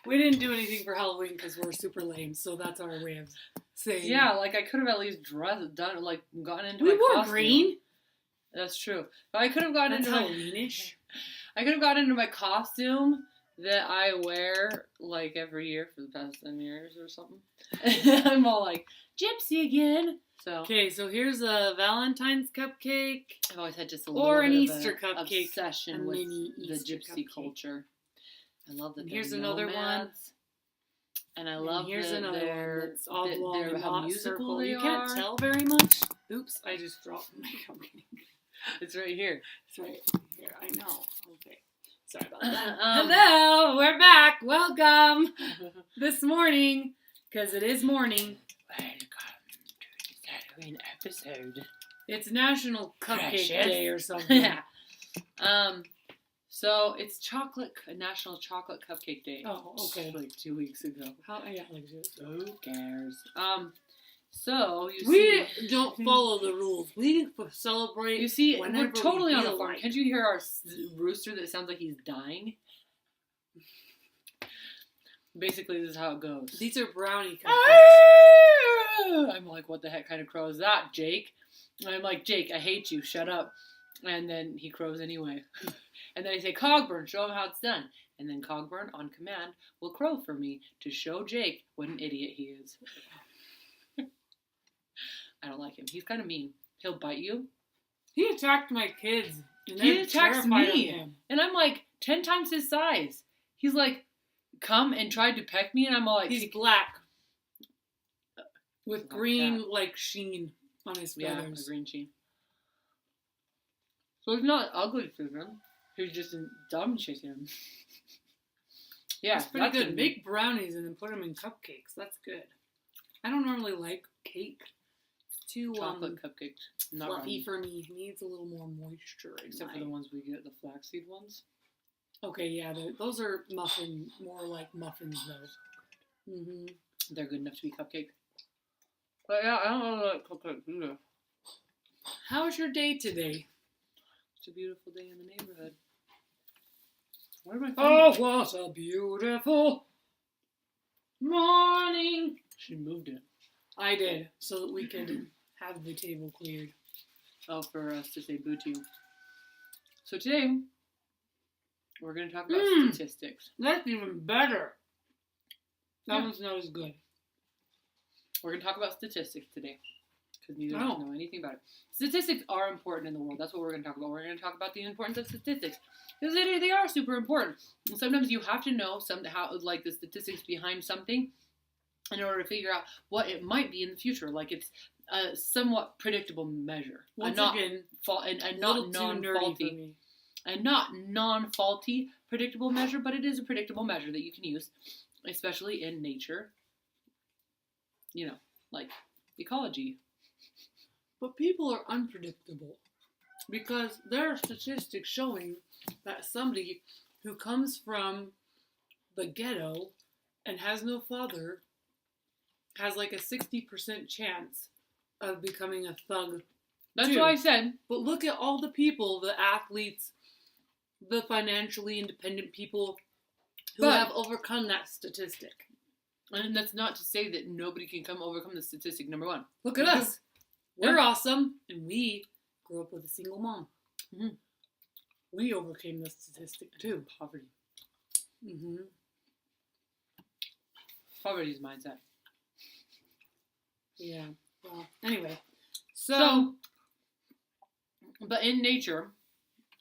We didn't do anything for Halloween because we're super lame, so that's our way of saying. Yeah, like I could have at least gotten into We my wore costume. green. That's true. But I could have gotten That's into Halloweenish. I could have gotten into my costume that I wear like every year for the past 10 years or something. I'm all like, gypsy again. So Okay, so here's a Valentine's cupcake. I've always had just a Or little an bit Easter of a cupcake, obsession a with mini the Easter gypsy cupcake. culture. I love that. And they're here's another one. nomads. And I love And here's that another they're, one that's oblong they're and how not musical circle. they You are. can't tell very much. Oops, I just dropped my cupcake. It's right here. It's right here. I know. Okay. Sorry about that. Um, Hello, we're back. Welcome this morning, because it is morning. Welcome to the Halloween episode. It's National Cupcake Precious. Day or something. Yeah. So it's National Chocolate Cupcake Day. Oh, okay. Like 2 weeks ago. How? Yeah, like Who cares? So you we see, don't follow the rules. We celebrate. you see, whenever we're totally we on the feel farm. like. Can't you hear our rooster that sounds like he's dying? Basically, this is how it goes. These are brownie Ah! cupcakes. I'm like, what the heck kind of crow is that, Jake? And I'm like, Jake, I hate you. Shut up. And then he crows anyway. And then I say, Cogburn, show him how it's done. And then Cogburn, on command, will crow for me to show Jake what an idiot he is. I don't like him. He's kind of mean. He'll bite you. He attacked my kids. And He they're attacks terrified me. of him. And I'm like 10 times his size. He's like, come and tried to peck me. And I'm all like, He's black. With Like green, that. like, sheen on his yeah, a feathers. green sheen. So he's not ugly to him. He's just dumb chicken. Yeah, That's pretty good. gonna be- Make brownies and then put them in cupcakes. That's good. I don't normally like cake. It's too chocolate cupcakes. Not fluffy wrong. for me. It needs a little more moisture. Except for the ones we get, the flaxseed ones. Okay, yeah, those are more like muffins though. Mm-hmm. They're good enough to be cupcake. But yeah, I don't really like cupcakes either. How was your day today? It's a beautiful day in the neighborhood. Where am I Oh, from? what a beautiful morning. She moved it. I did, so that we could have the table cleared. Oh, for us to say boo to you. So today, we're going to talk about statistics. That's even better. That Yeah. one's not as good. We're going to talk about statistics today. Because neither of Oh. us know anything about it. Statistics are important in the world. That's what we're going to talk about. We're going to talk about the importance of statistics. Because they are super important. And sometimes you have to know the statistics behind something in order to figure out what it might be in the future. Like it's a somewhat predictable measure. Once and not little too nerdy for non-faulty. me. And not non-faulty predictable measure, but it is a predictable measure that you can use, especially in nature. You know, like ecology. But people are unpredictable because there are statistics showing that somebody who comes from the ghetto and has no father has like a 60% chance of becoming a thug. That's too. what I said. But look at all the people, the athletes, the financially independent people who But- have overcome that statistic. And that's not to say that nobody can overcome the statistic, number one. Look at us. We're awesome. And we grew up with a single mom. Mhm. We overcame the statistic too. Poverty. Mm-hmm. Poverty's mindset. Yeah. Well, anyway. So, but in nature,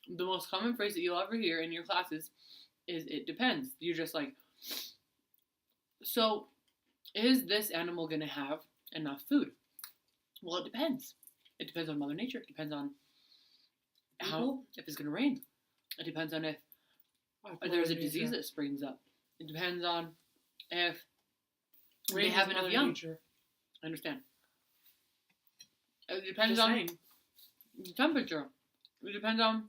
the most common phrase that you'll ever hear in your classes is "it depends." You're just like, so is this animal going to have enough food? Well, it depends. It depends on Mother Nature. It depends on if it's going to rain. It depends on if there's a disease that springs up. It depends on if they have enough young. Nature. I understand. It depends Just on saying. the temperature. It depends on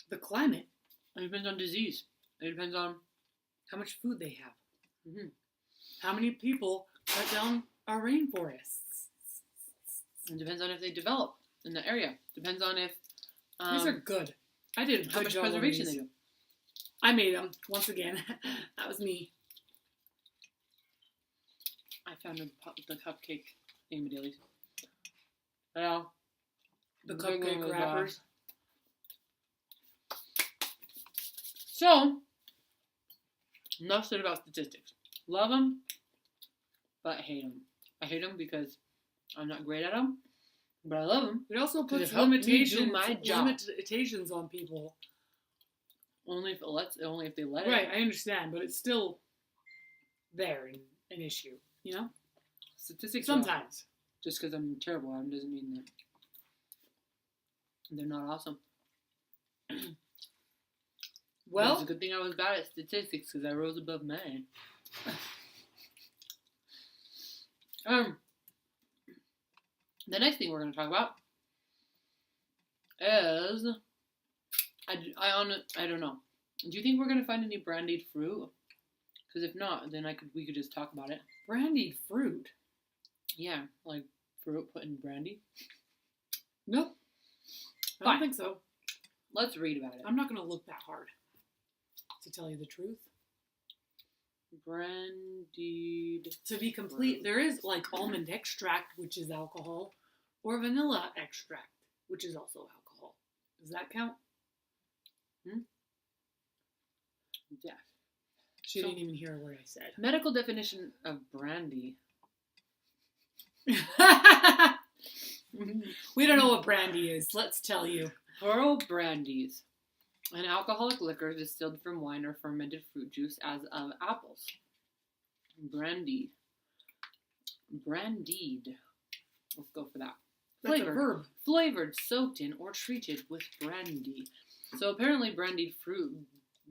The climate. It depends on disease. It depends on How much food they have. mm-hmm. How many people cut down our rainforests. It depends on if they develop in the area. Depends on if These are good. I did a how good much job on preservation these. they do. I made them once again. That was me. I found the cupcake thingy dailies. Yeah. The big one cupcake was, wrappers. So, enough said about statistics. Love them, but hate them. I hate them because I'm not great at them, but I love them. It also 'Cause puts it helped me do limitations, my job. limitations on people. Only if they let it. Right, I understand, but it's still there and an issue, you know? Statistics Sometimes. Just because I'm terrible at them doesn't mean that they're not awesome. Well, it's a good thing I was bad at statistics because I rose above mine. The next thing we're going to talk about is I don't know. Do you think we're going to find any brandied fruit? Because if not, then we could just talk about it. brandied fruit. Yeah, like fruit put in brandy. Nope. I Fine. don't think so. Let's read about it. I'm not going to look that hard, to tell you the truth. Brandied. To be complete, there is like almond extract, which is alcohol, or vanilla extract, which is also alcohol. Does that count? Yeah. She didn't even hear a word I said. Medical definition of brandy. We don't know what brandy is. Let's tell you. Plural brandies. An alcoholic liquor distilled from wine or fermented fruit juice as of apples. Brandy. Brandied. Let's go for that. That's a verb. Flavored, soaked in, or treated with brandy. So apparently Brandied Fruit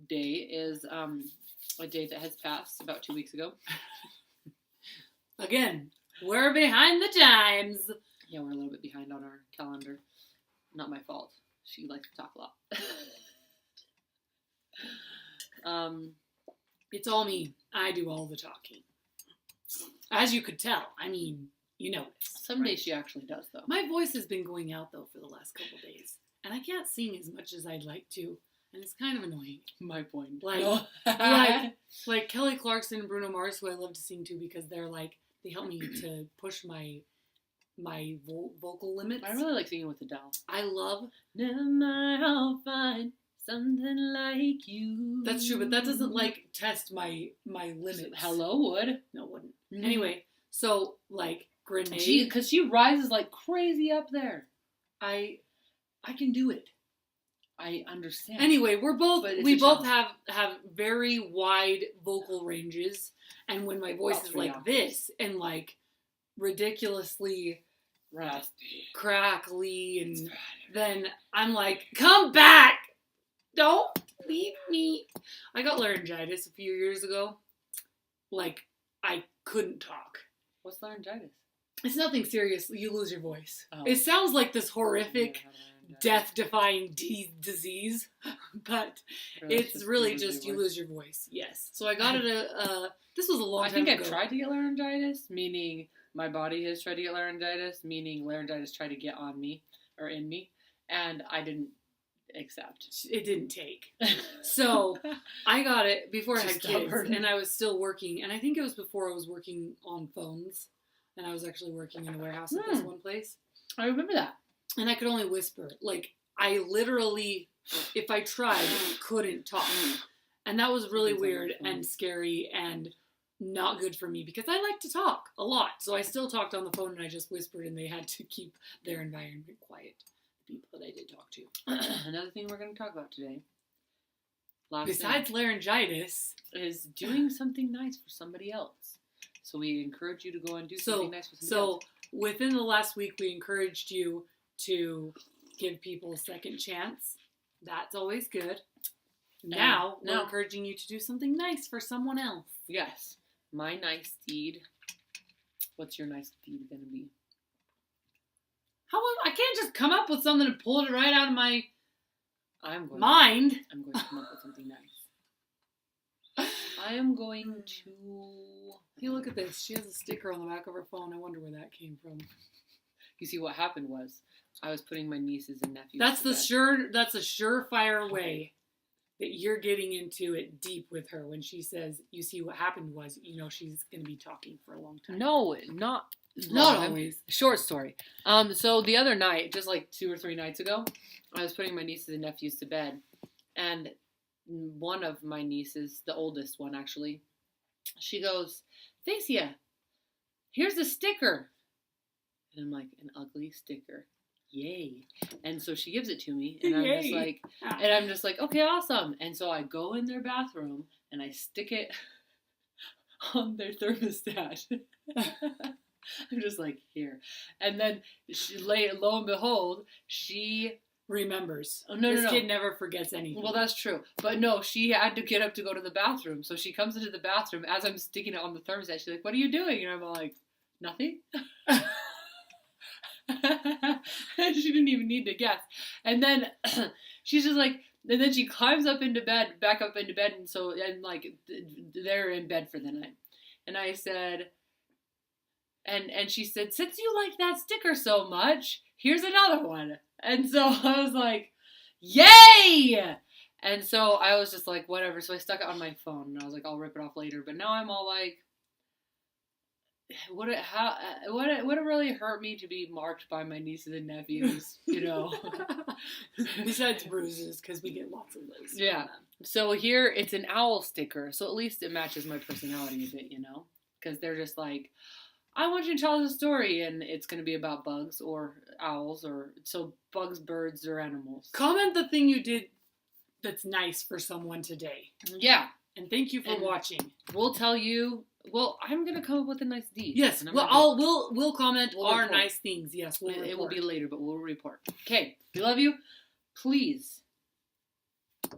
Day is a day that has passed about 2 weeks ago. Again, we're behind the times. Yeah, we're a little bit behind on our calendar. Not my fault. She likes to talk a lot. It's all me. I do all the talking. As you could tell. I mean, you know this. Some days she actually does, though. My voice has been going out, though, for the last couple days. And I can't sing as much as I'd like to. And it's kind of annoying. My point. Like, like Kelly Clarkson and Bruno Mars, who I love to sing to because they're like, they help me to push my vocal limits. I really like singing with Adele. I love. Never mind, I'll find something like you. That's true, but that doesn't like test my limits. Hello would. No, it wouldn't. Mm-hmm. Anyway, so like Grenade. Because she rises like crazy up there. I can do it. I understand. Anyway, we both challenge. have very wide vocal ranges, and when my voice is like this and like ridiculously raspy, crackly, and then I'm like, come back, don't leave me. I got laryngitis a few years ago. Like, I couldn't talk. What's laryngitis? It's nothing serious. You lose your voice. Oh. It sounds like this horrific, death-defying disease, but it's really just you lose your voice. Yes. So I got it. This was a long time ago. I think I tried to get laryngitis, meaning my body has tried to get laryngitis, meaning laryngitis tried to get on me or in me, and I didn't accept. It didn't take. So I got it before I had kids, stubborn. and I was still working. And I think it was before I was working on phones, and I was actually working in a warehouse at this one place. I remember that. And I could only whisper. Like, I literally, if I tried, couldn't talk. And that was really weird and scary and not good for me because I like to talk a lot. So I still talked on the phone and I just whispered and they had to keep their environment quiet. The people that I did talk to. Another thing we're going to talk about today. Besides laryngitis. Is doing something nice for somebody else. So we encourage you to go and do something nice for somebody else. So within the last week, we encouraged you to give people a second chance. That's always good. Now, we're encouraging you to do something nice for someone else. Yes. My nice deed. What's your nice deed going to be? I can't just come up with something and pull it right out of my mind. I'm going to come up with something nice. I am going to... Hey, look at this. She has a sticker on the back of her phone. I wonder where that came from. You see, what happened was I was putting my nieces and nephews That's a surefire way that you're getting into it deep with her when she says, you see what happened was, she's going to be talking for a long time. No, not always. Short story. So the other night, just like 2 or 3 nights ago, I was putting my nieces and nephews to bed, and one of my nieces, the oldest one actually, she goes, Thacia, here's a sticker. And I'm like, an ugly sticker. Yay. And so she gives it to me, and I'm just like, okay, awesome. And so I go in their bathroom and I stick it on their thermostat. I'm just like, here. And then lo and behold, she remembers. Oh, no, this kid never forgets anything. Well, that's true. But no, she had to get up to go to the bathroom. So she comes into the bathroom as I'm sticking it on the thermostat. She's like, what are you doing? And I'm like, nothing. She didn't even need to guess. And then she's just like, and then she climbs up into bed, back up into bed. And like, they're in bed for the night. And I said, and she said, since you like that sticker so much, here's another one. And so I was like, yay! And so I was just like, whatever. So I stuck it on my phone, and I was like, I'll rip it off later. But now I'm all like, would it really hurt me to be marked by my nieces and nephews, Besides bruises, because we get lots of those. Yeah. So here it's an owl sticker, so at least it matches my personality a bit, because they're just like, I want you to tell us a story, and it's going to be about bugs or owls, or so bugs, birds, or animals. Comment the thing you did that's nice for someone today. Yeah. And thank you for watching. We'll tell you. Well, I'm gonna come up with a nice deed. Yes. We'll comment our nice things. Yes. It will be later, but we'll report. Okay. We love you. Please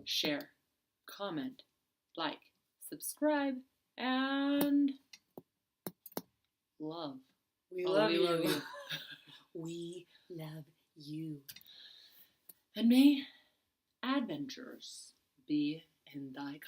share, comment, like, subscribe, and love. We love you. We love you. And may adventures be in thy cause.